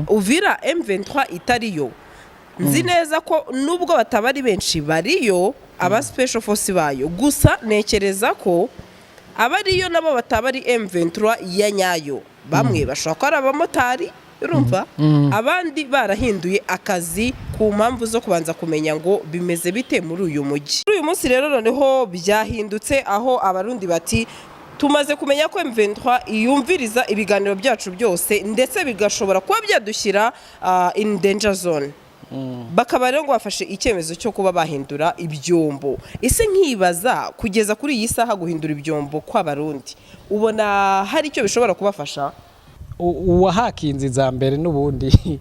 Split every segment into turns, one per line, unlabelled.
Uvira M23 itariyo nzi neza ko nubwo batabari benshi bariyo aba special force bayo gusa nekereza ko abariyo nabo batabari M23 ya nyayo bamwe bashobora ko ari abamotari urumva abandi barahinduye akazi ku mpamvu zo kubanza kumenya ngo bimeze bite muri uyu mujyi. Uyu munsi rero noneho byahindutse aho abarundi bati tumaze kumenya ko M23 iyumviriza ibiganiro byacu byose ndetse bigashobora kuba byadushyira in danger zone. Bakaba rero ngo bafashe icyemezo cyo kuba bahindura ibyombo. Ese nkibaza kugeza kuri iyi saha guhindura ibyombo kw'abarundi ubona hari icyo bishobora kubafasha?
Uwahakinze za mbere n'ubundi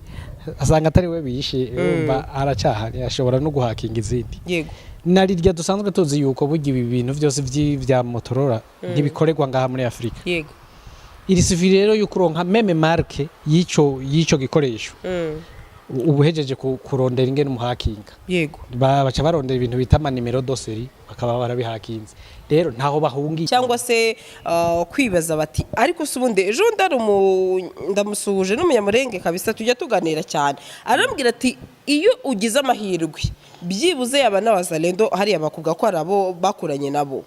asanga atari we bishe aracyahari ashobora no guhakinga izindi.
Yego.
Narirya dusanzwe tuzi yuko burya ibi bintu byose vya Motorola ntibikorerwa ngaha muri Afrika.
Yego.
Iri sivi rero y'ukuronka meme marque yico gikoresho. Ubuhejeje kurondera ingene umuhakinga.
Yego.
Baca barondera ibintu bita manimero doseri bakaba barabihakinze. Rero ntaho bahungiye
cyangwa se kwibaza bati ariko subundi ejo ndamusuhuje n'umunyamurenge kabisa tujya tuganira cyane arambwira ati iyo ugize amahirwe byibuze yaba n'abazalendo hari abakubwa ko arabo bakuranye nabo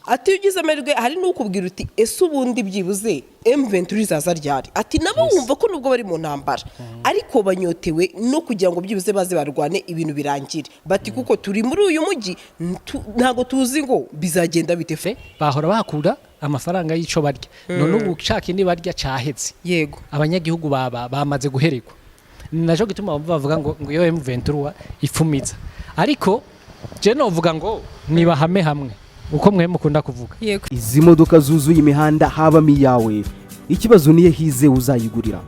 ati ugize amahirwe hari n'ukubwira uti ese ubundi byibuze M23 zaza ryari ati nabo wumva ko nubwo bari mu ntambara ariko banyotewe no kugira ngo byibuze baze barwane ibintu birangire bati kuko turi muri uyu mujyi ntago tuzi ngo bizagenda bitefe
bahora bakura amafaranga y'ico barya none ubu ushaka indi barya cahetse.
Yego.
Abanyagihugu bamaze guheregwa najo gituma bavuga ngo iyo M23 ifumiza ariko je no vuga ngo niba hamwe uko mwe mukunda kuvuga.
Yego.
Izi modoka zuzuye imihanda haba miyawe ikibazo niye hize uzayigurira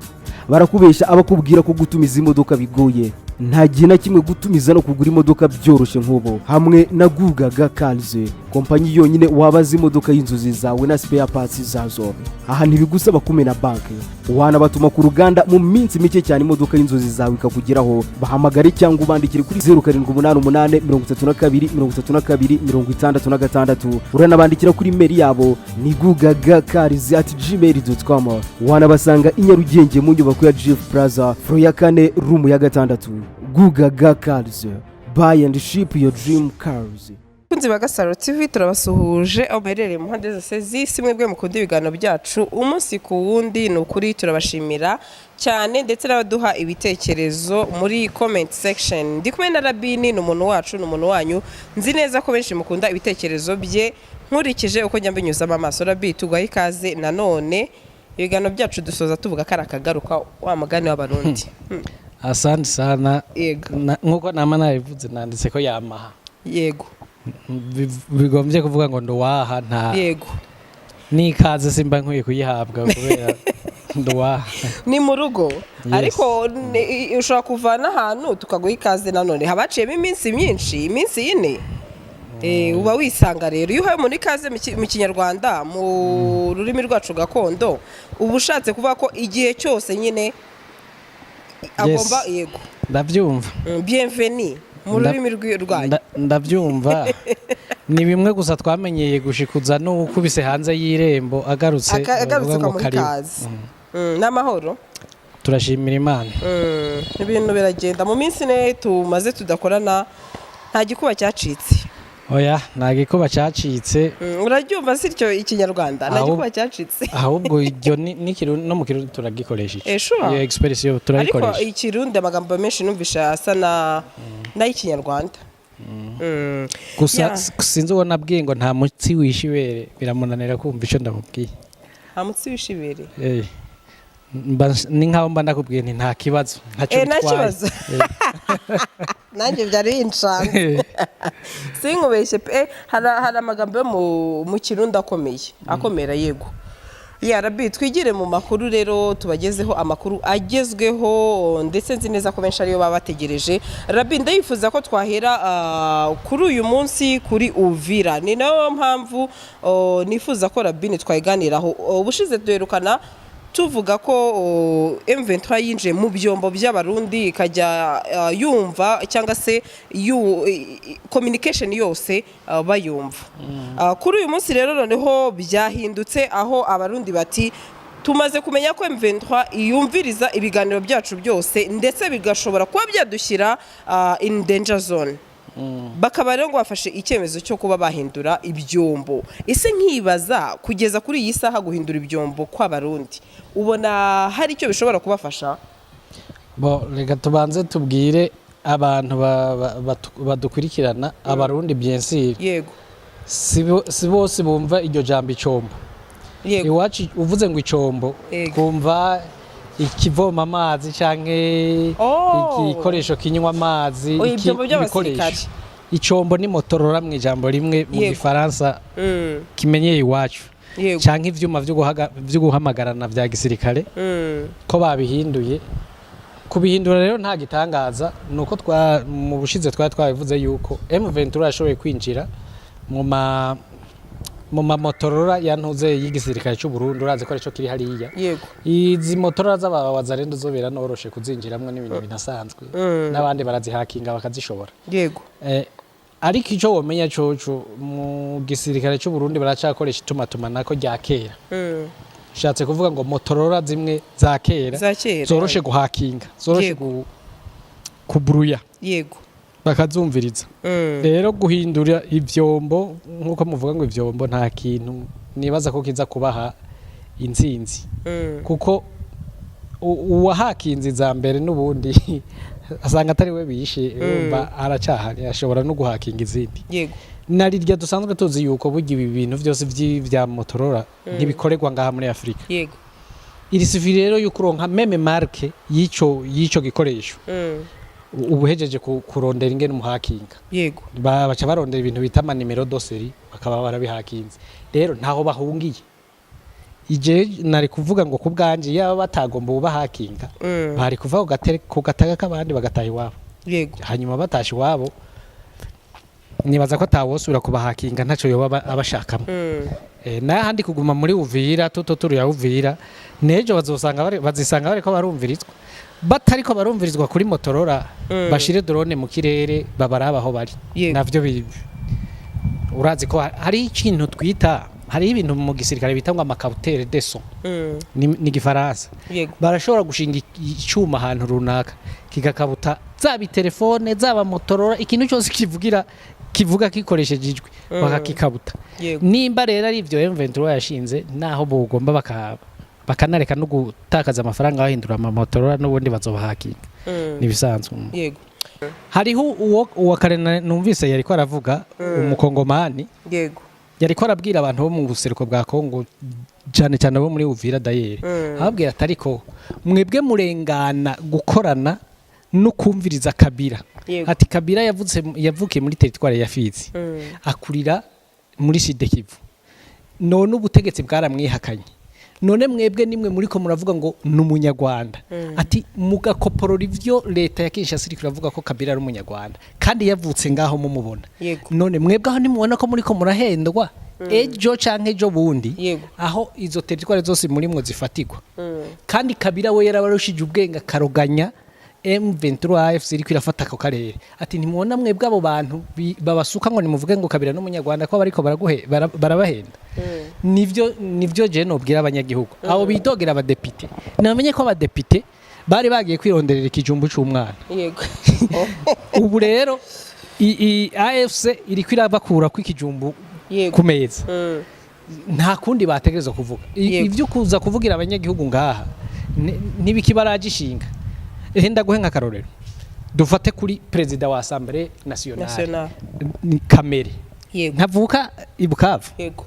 barakubesha abakubwira ko gutumiza imodoka bigoye nta gihe na kimwe gutumiza no kugura imodoka byoroshye nk'ubo hamwe na Gugaga Cars kompanyi yonyine wabaza imodoka y'inzozi zawe na spare parts zazo aha ntibigusaba kumena banki wanabatuma ku ruganda mu minsi mike cyane imodoka y'inzozi zawe ikakugeraho bahamagare cyangwa ubandikire kuri 0788 uranabandikira kuri mail yabo ni gugagacars@gmail.com wanabasanga inyarugenge mu nyubako ya GF Plaza floor ya 4 room ya 6 Gugaga Cars buy and ship your dream cars.
Kunzi bagasaro TV turabasuhuje aberere mu mpande zose z'isi mwebwe mukunda ibiganiro byacu umunsi ku wundi n'ukuri turabashimira cyane ndetse n'abaduha ibitekerezo muri comment section. Ndi kumwe na Rabini n'umuntu wacu n'umuntu wanyu nzi neza ko benshi mukunda ibitekerezo bye nkurikije uko njya mbinyuzamo amaso. Rabi tugwaye ikaze nanone ibiganiro byacu dusoza tuvuga karakagaruka wa mugani w'abarundi.
Asante sana.
Yego.
Nkuko nama nabivuze nanditse ko yamaha.
Yego.
Bigombye kuvuga ngo ndowaha nta.
Yego.
Nikaze simba nkwiye kuyihabwa kubera ndowaha.
Ni mu rugo. Ariko ushobora kuvana ahantu tukaguha ikaze nanone habaciyemo iminsi myinshi iminsi ine. Uba wisanga rero iyo uhaye umuntu ikaze mu Kinyarwanda mu rurimi rwacu gakondo uba ushatse kuvuga ko igihe cyose nyine agomba. Yego.
Ndabyumva.
Bienvenue mu rurimi rwanyu.
Ndabyumva. Ni bimwe gusa twamenyeye gushikuza no ukubise hanze y'irembo agarutse
mu kazi. N'amahoro.
Turashimira Imana.
Ibintu biragenda mu minsi ne tumaze tudakorana nta gikuba cyacitse.
Oya nta gikuba cyacitse.
Urabyumva sityo Ikinyarwanda nta gikuba cyacitse.
Ahubwo iryo n'ikirundi no mu kirundi turagikoresha.
Iyo
expression turayikoresha.
Ariko ikirundi amagambo menshi numvisha asa na y'Ikinyarwanda.
Gusa sinzi ubona bwiye ngo nta mutsi wishibere biramunanira kumva ico ndamubwiye.
Nta mutsi wishibere.
Ni nkaho mba ndakubwiye nti nta kibazo ntacyo bitwaye.
Nanjye byari inshanze. Sinkubeshye pe hari amagambo yo mu kirundi akomera yego. Ya Rabi twigire mu makuru rero tubagezeho amakuru agezweho ndetse nzi neza ko benshi ariyo baba bategereje. Rabi ndayifuza ko twahera kuri uyu munsi kuri Uvira. Ni nayo mpamvu nifuza ko Rabi twayiganiraho. Ubushize duherukana tuvuga ko M23 yinje mu byombo by'abarundi ikajya yumva cyangwa se communication yose bayumva. Kuri uyu munsi rero noneho byahindutse aho abarundi bati tumaze kumenya ko M23 iyumviriza ibiganiro byacu byose ndetse bigashobora kuba byadushyira in danger zone. Bakaba rero ngo bafashe icyemezo cyo kuba bahindura ibyombo. Ese nkibaza kugeza kuri iyi saha guhindura ibyombo kw'abarundi ubona hari icyo bishobora kubafasha?
Reka tubanze tubwire abantu badukurikirana abarundi byensiri.
Yego.
Si bose bumva iryo jambo icombo.
Yego.
Iwacu uvuze ngo icombo kumva ikivoma amazi canke igikoresho kinywa amazi
ibikoresho.
Icombo ni motorora mu ijambo rimwe mu Gifaransa kimenyeye iwacu. Canke ivyuma vyo guhamagarana vya gisirikare ko babihinduye. Kubihindura rero nta gitangaza nuko mu bushize twabivuze yuko M23 yashoboye kwinjira mu mamotorora yantuze y'igisirikare cy'u Burundi uraze ko arico kiri hariya.
Yego.
Izi motorora z'abawazarendo zo biranoroshe kuzinjiramwe n'ibintu binasanzwe n'abandi barazihakinga bakazishobora.
Yego.
Ariko ico womenya coco mu gisirikare cy'u Burundi baracakoresha itumatumanako rya kera. Shatse kuvuga ngo motorora zimwe za kera zoroshe guhakinga, zoroshe kubruya.
Yego.
Bakazumviriza. Rero guhindura ivyombo nkuko muvuga ngo ivyombo nta kintu nibaza ko kiza kubaha intsinzi. Kuko uwahakinze za mbere n'ubundi asanga atari we bishe urumva aracahari ashobora no guhakinga izindi.
Yego.
Narirya dusanzwe tuzi yuko burya ibi bintu byose vya motorora ntibikorerwa ngaha muri Afrika.
Yego.
Iri sivi rero yukuronka meme marke yico gikoresho. Ubuhejeje kurondera ingene umuhakinga.
Yego.
Baca barondera ibintu bita nimero doseri bakaba barabihakinze. Rero ntaho bahungiye. Ije nari kuvuga ngo kubganje yaba batagomba ubahakinga bari kuva ku gataga kabandi bagataha iwabo.
Yego.
Hanyuma batashi iwabo nibaza ko tawosubira kubahakinga ntaco yoba abashakamo. N'ahandi kuguma muri Uvira turu ya Uvira nejo bazisanga bariko barumvirizwa batariko barumvirizwa kuri motorora bashire drone mu kirere babarabaho bari. Navyo urazi ko hari ikintu twita hari ibintu mu gisirikare bita ngo amakautere de son ni Gifaransa. Barashobora gushinga icyuma ahantu runaka kigakabuta zaba telefone zaba motorora ikintu cyose kivuga gikoresheje ijwi bakakikabuta. Nimba rero ari ivyo M23 yashinze naho bugomba bakanareka no gutakaza amafaranga bahindura amamotorora n'ubundi bazobahakinga. Nibisanzwe.
Yego.
Hariho uwa Karena numvise yari ko aravuga umukongomani.
Yego.
Yari ko arabwira abantu bo mu buseruko bwa Kongo cyane cyane bo muri Uvira dayere. Ababwira atariko mwebwe murengana gukorana no kumviriza Kabila. Ati Kabila yavukiye muri territoire ya Fizi. Akurira muri Sud Kivu. None ubutegetsi bwaramwihakanye. None mwebwe nimwe muri ko muravuga ngo n'umunyarwanda. Ati mugakoporora ivyo leta ya Kinshasa iri kuravuga ko Kabila ari umunyarwanda kandi yavutse ngaho mumubona. None mwebwe aho nimubona ko muri ko murahendwa ejo canke ejo bundi aho izo territoire zose muri mwo zifatirwa. Kandi Kabila we yarabarushije ubwenga karoganya M23 AFC iri kwirafata ko karere. Ati ntimubona mwebwe abo bantu babasuka ngo nimuvuge ngo Kabila n'umunyarwanda ko bariko barabahenda. Nivyo je nobwira abanyagihugu abo bidogera abadepite namenye ko abadepite bari bagiye kwironderera ikijumbu cy'umwana.
Yego.
Ubu rero AFC iri kwirabakura ku ikijumbu ku meza. Nta kundi bategereza kuvuga ivyo kuza kuvugira abanyagihugu ngaha ntibikibaragishinga. Henda guhenga karorero dufate kuri president wa Assemblée Nationale Kamere. Nkavuka ibukavu.
Yego.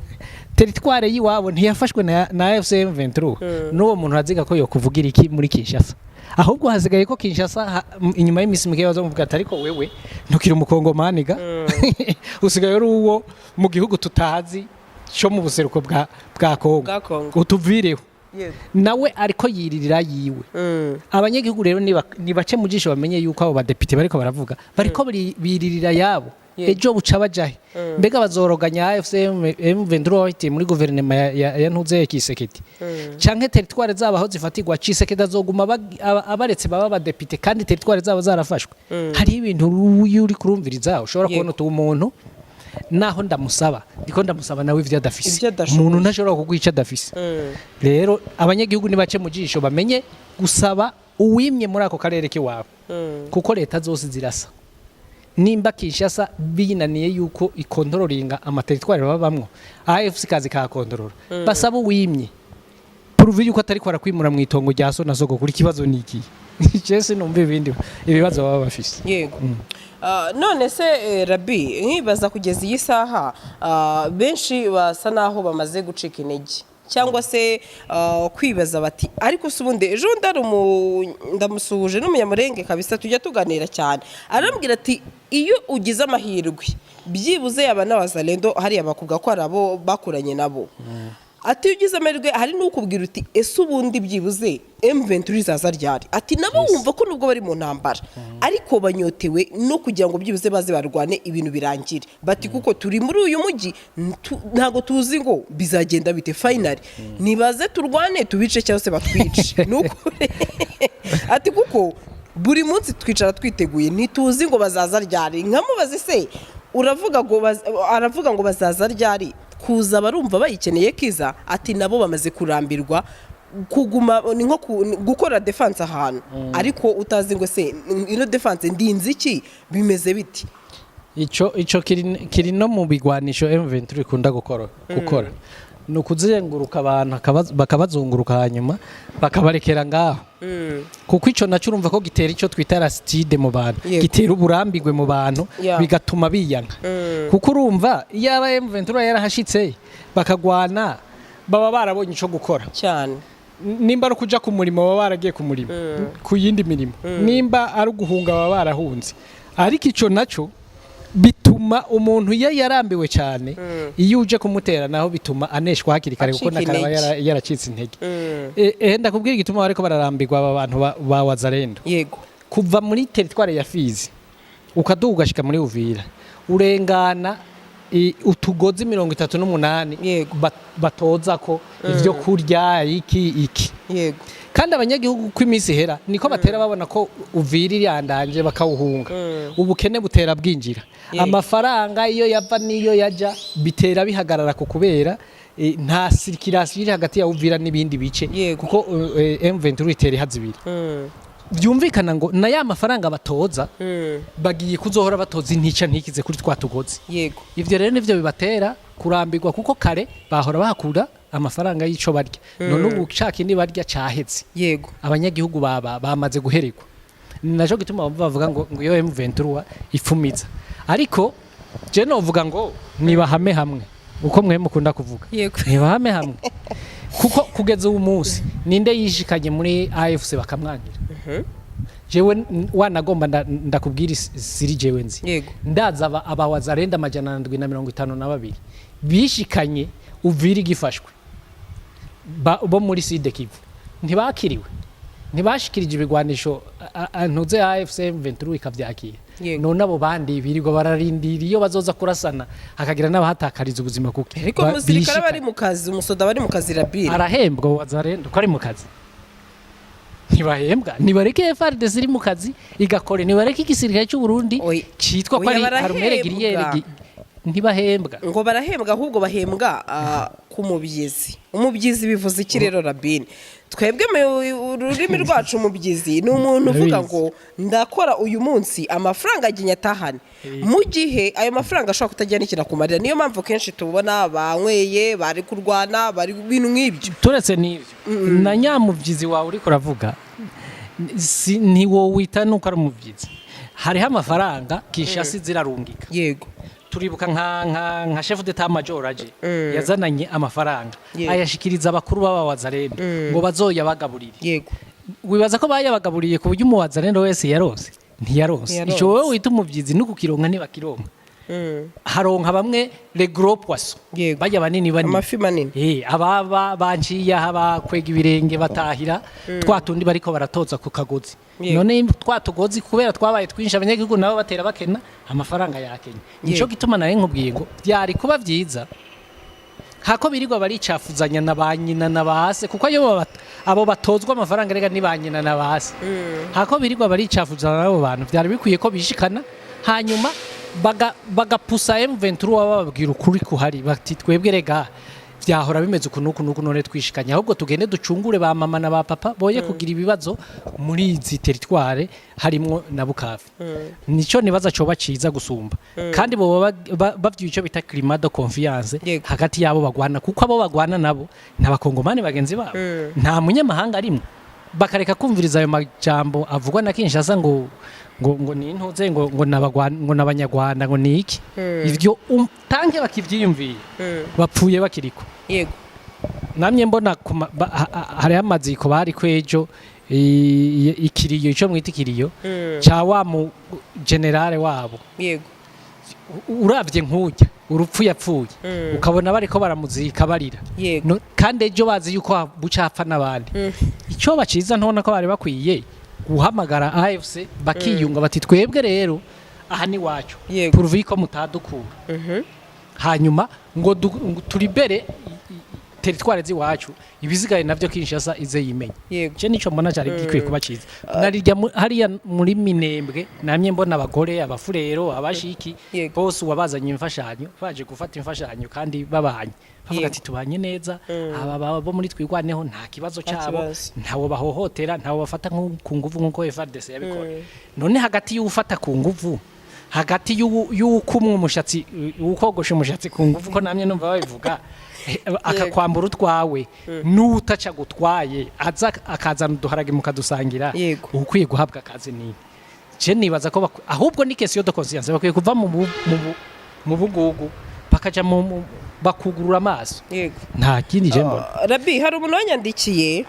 Territoire yiwabo ntiyafashwe na AFC M23 n'uwo muntu aziga ko yo kuvugira iki muri Kinshasa. Ahubwo hasigaye ko Kinshasa inyuma y'imisi mike bazo muvuga ariko wewe ntukira umukongomani ga usigaye ari uwo mu gihugu tutazi cyo mu buseruko bwa Kongo utuvireho. Nawe ariko yiririra yiwe. Abanyagihugu rero nibace mu jisho bamenye yuko abo badepite bariko baravuga bariko biririra yabo. Ejo buca bajahe mbega bazoroganya AFC M23 muri guverinoma ya ntuze Kisekedi canke territoire zabo aho zifatirwa Kisekedi azoguma abaretse baba badepite kandi territoire zabo zarafashwe. Hari ibintu uri kurumviriza ushobora kubona umuntu naho ndamusaba ndiko ndamusaba nawe ivyo adafise
Ivyo adashoboye.
umuntu ntashobora kugwica adafise rero abanyagihugu nibace mu jisho bamenye gusaba uwimye muri ako karere k'iwabo kuko leta zose zirasa nimba Kinshasa binaniye yuko ikontrolinga amateritwari babamwo AFC kazi ka kontrola basaba uwimye pruve yuko atari ko arakwimura mu itongo rya so na soko kuri kibazo niki Jesse numva ibindi ibibazo baba bafise
yego none se Rabi nkibaza kugeza iyi saha benshi basa naho bamaze gucika intege cyangwa se kwibaza bati ariko subundi ejo ndamusuhuje n'umunyamurenge kabisa tujya tuganira cyane arambwira ati iyo ugize amahirwe byibuze yaba n'abazalendo hariya bakubwa ko arabo bakuranye nabo ati ugize amahirwe hari n'ukubwira uti ese ubundi byibuze M23 zaza ryari ati nabo wumva ko nubwo bari mu ntambara ariko banyotewe no kugira ngo byibuze baze barwane ibintu birangire bati kuko turi muri uyu mujyi ntago tuzi ngo bizagenda bite finally nibaze turwane tubice cyangwa se batwice nuko ati kuko buri munsi twicara twiteguye ntituzi ngo bazaza ryari nkamubaze se aravuga ngo bazaza ryari kuza barumva bayikeneye kiza ati nabo bamaze kurambirwa kuguma ni nko gukora defense ahantu ariko utazi ngo se ino defense ndinzi iki bimeze biti
ico kiri no mu bigwanisho M23 ikunda gukora ni ukuzenguruka abantu bakabazunguruka hanyuma bakabarekera ngaho kuko ico naco urumva ko gitera ico twita rastide mu bantu gitera uburambigwe mu bantu bigatuma biyanka kuko urumva yaba M23 yarahashitse bakagwana baba barabonye ico gukora
cyane
nimba ari kuja ku murimo baba baragiye ku murimo ku yindi mirimo nimba ari guhunga baba barahunze ariko ico naco bituma umuntu yarambiwe cyane iyo uje kumutera naho bituma aneshwa hakiri kare kuko nakaraba yaracitse intege ndakubwira igituma bariko bararambirwa aba bantu ba Wazalendo
yego
kuva muri territoire ya Fizi ukaduga ugashika muri Uvira urengana utugozi 38 batoza ko ivyo kurya iki
yego
kandi abanyagihugu kw'imisi hera niko batera babona ko Uvira yandanje bakawuhunga ubukene butera bwinjira amafaranga iyo yava niyo yaja bitera bihagarara ku kubera nta circulation iri hagati ya Uvira n'ibindi bice kuko M23 itera hazibiri byumvikana ngo na ya mafaranga batoza bagiye kuzohora batoza intica ntikize kuri twatugozi
yego
ivyo rero nivyo bibatera kurambirwa kuko kare bahora bahakura amafaranga y'ico barya none ubu caka indi barya caheze
yego
abanyagihugu bamaze guhererwa najo gituma bavuga ngo iyo M23 ifumiza ariko je novuga ngo nibahame hamwe uko mwe mukunda kuvuga nibahame hamwe kuko kugeza ubu munsi ninde yishikanye muri AFC bakamwangira jewe wanagomba ndakubwira siri jewe nzi ndaza aba Wazalendo 752 bishikanye Uvira gifashwe bo muri Sud Kivu ntibakiriwe ntibashikirije ibigwanisho ntuze AFC M23 ikavyakira none abo bandi birirwa bararindira iyo bazoza kurasana hakagira n'abahatakariza ubuzima kuke
ariko umusirikare bari mu kazi umusoda bari mu kazi Rabira
arahembwa Wazalendo ko ari mu kazi ntibahembwa nibareke FARDC iri mu kazi igakore nibareke igisirikare cy'u Burundi citwa ko ari arumere giriyeri ntibahembwa
ngo barahembwa ahubwo bahembwa ku umubyizi bivuze iki rero Rabine twebwe mu rurimi rwacu umubyizi ni umuntu uvuga ngo ndakora uyu munsi amafaranga agiye atahane mu gihe ayo mafaranga ashobora kutagira n'ikina kumarira niyo mpamvu kenshi tubona banyweye bari kurwana bari ibintu nk'ibyo
turetse n'ibyo na nyamubyizi wawe uri kuravuga ni wowe wita nuko ari umubyizi hariho amafaranga Kinshasa zirarungika
yego
turibuka nka chef d'état major aje yazananye amafaranga ayashikiriza abakuru baba Wazalendo ngo bazoya bagaburire
yego
wibaza ko bayabagaburiye ku buryo mu Wazalendo wese yarose ntiyarose ico wowe wita umubyizi no kukironka ntibakironka haronka bamwe le gros poisson bajya banini
amafi manini
ababa banciye abakwega ibirenge batahira twatundi bariko baratoza ku kagozi none twatugozi kubera twabaye twinshi abanyagihugu nabo batera bakena amafaranga yakenya nico gituma naye nkubwiye ngo byari kuba byiza hako birirwa baricafuzanya na banyina na base kuko ayo abo batozwa amafaranga rega ni banyina na base hako birirwa baricafuzanya nabo bantu byari bikwiye ko bishikana hanyuma bagapusa M23 bababwira ukuri kuhari bati twebwe rega byahora bimeze ukuntu none twishikanye ahubwo tugende ducungure ba mama na ba papa boye kugira ibibazo muri izi territoire harimo na Bukavu nico nibaza cyo baciza gusumba kandi bo bavye icyo bita climat de confiance hagati yabo bagwana kuko abo bagwana nabo n'abakongomani bagenzi babo nta munyamahanga arimo bakareka kumviriza ayo majambo avugwa na Kinshasa ngo ni intuze ngo nabanyarwanda ngo niki ivyo tanke bakivyiyumviye bapfuye bakiriko
yego
namye mbona hari amaziko bari kwejo ikiriyo ico mwita ikiriyo cha wa mu generale wabo
yego
uravye nkujya urupfu yapfuye ukabona bariko baramuzika barira kandi ejo bazi yuko bucapfa nabandi ico baciza ntona ko bari bakwiye guhamagara AFC bakiyunga bati twebwe rero aha ni wacu puruvi ko mutadukura hanyuma ngo turibere territoire ziwacu ibizigaye navyo Kinshasa ize yimenye je nico mbona cyari gikwiye kuba ciza narirya hariya muri Minembwe namye mbona abagore abafurero abashiki bose wabazanye imfashanyo baje gufata imfashanyo kandi babanye bavuga ati tubanye neza aba bo muri twigwaneho nta kibazo cyabo ntawo bahohotera ntawo bafata ku nguvu nkuko FARDC yabikora none hagati y'ufata ku nguvu hagati y'ukumwe umushatsi ukogosha umushatsi ku nguvu ko namye numva babivuga akakwambura utwawe n'utaca gutwaye aza akazana uduharage mukadusangira ukwiye guhabwa akazi ni je nibaza ko ahubwo ni question de conscience bakwiye kuva mu bugugu bakaja mu bakugurura amaso nta kindi je mbona
Rabi hari umuntu wanyandikiye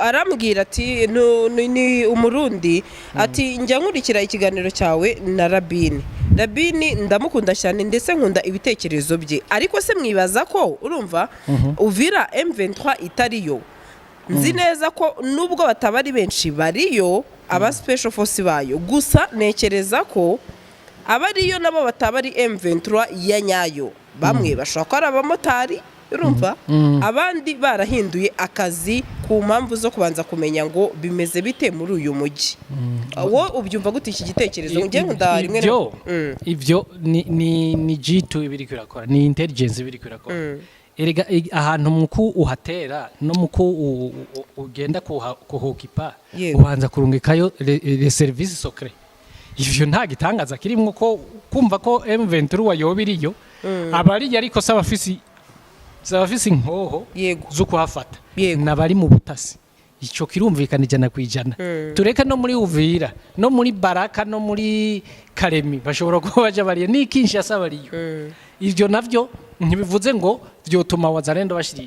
arambwira ati ni umurundi ati njya nkurikira ikiganiro cyawe na Rabini ndamukunda cyane ndetse nkunda ibitekerezo bye ariko se mwibaza ko urumva Uvira M23 itariyo nzi neza ko nubwo batabari benshi bariyo aba special force bayo gusa nekereza ko abariyo nabo batabari M23 ya nyayo bamwe bashaka ko ari abamotari urumva abandi barahinduye akazi ku mpamvu zo kubanza kumenya ngo bimeze bite muri uyu mujyi wo ubyumva gute iki gitekerezo ngiye nkunda rimwe
ivyo ni G2 ibiri kwirakora ni intelligence ibiri kwirakora erega ahantu muku uhatera no muku ugenda kuhokipa ubanza kurungikayo les services secrets ivyo nta gitangaza kirimwo ko kumva ko M23 wayobiriyo abari ariko sabafisi inkoho zo kuhafata nabari mu butasi ico kirumvikana ijana kwijana tureka no muri Uvira no muri Baraka no muri Karemi bashobora kuba baje bariye ni Kinshasa bariyo ivyo navyo ntibivuze ngo vyotuma wazarendo bashiri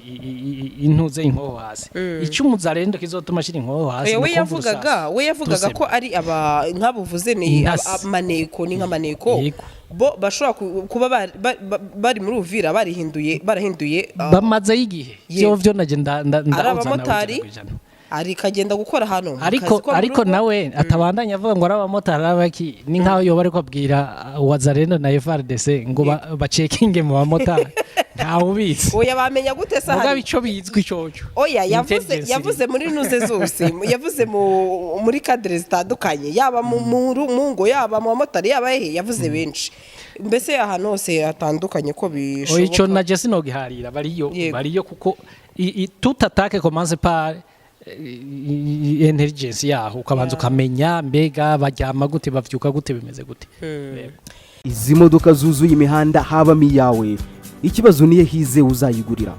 intuze inkoho hasi ico umuzarendo kizotuma shiri inkoho hasi
we yavugaga ko ari aba nkabuvuze ni amaneko ni nkamaneko bo bashobora kuba bari muri Uvira barahinduye
bamaze igihe byo nagenda
ndabamotari ari kagenda gukora hano
ariko nawe atabandanya avuga ngo arabamotari abaki ni nkaho yo bari kwabwira Wazarendo na FARDC ngo bacekinge mu bamotari ntawe ubizi
oya bamenya gute sa
muga bico bizwi cyoco
oya yavuze muri nuze zose yavuze muri cadre zitandukanye yaba mu ngo yaba mu bamotari yaba yavuze benshi mbese ahantu hose hatandukanye ko bishoboka
oya ico na Jesse no giharira bariyo kuko tout attaque commence par intelligence yaho ukabanza ukamenya mbega bajyama gute bavyuka gute bimeze gute
izi modoka zuzuye imihanda habamo iyawe ikibazo niye hize uzayigurira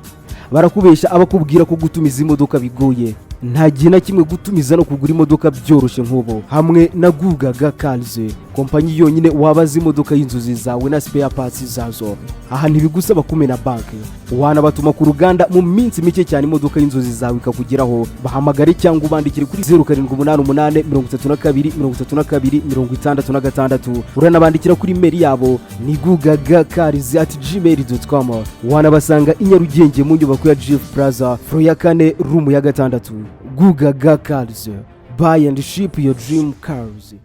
barakubesha abakubwira ko gutumiza imodoka bigoye nta gihe na kimwe gutumiza no kugura imodoka byoroshye nk'ubu hamwe na Gugaga Cars kompanyi yonyine wabaza imodoka y'inzozi zawe na spare parts zazo aha ntibigusaba kumena banki wanabatuma ku ruganda mu minsi mike cyane imodoka y'inzozi zawe ikakugeraho bahamagare cyangwa ubandikire kuri 0788323266 uranabandikira kuri mail yabo ni gugagacars@gmail.com wanabasanga i Nyarugenge mu nyubako ya Jeff Plaza floor ya 4 room ya 6 Gugaga Cars buy and ship your dream cars.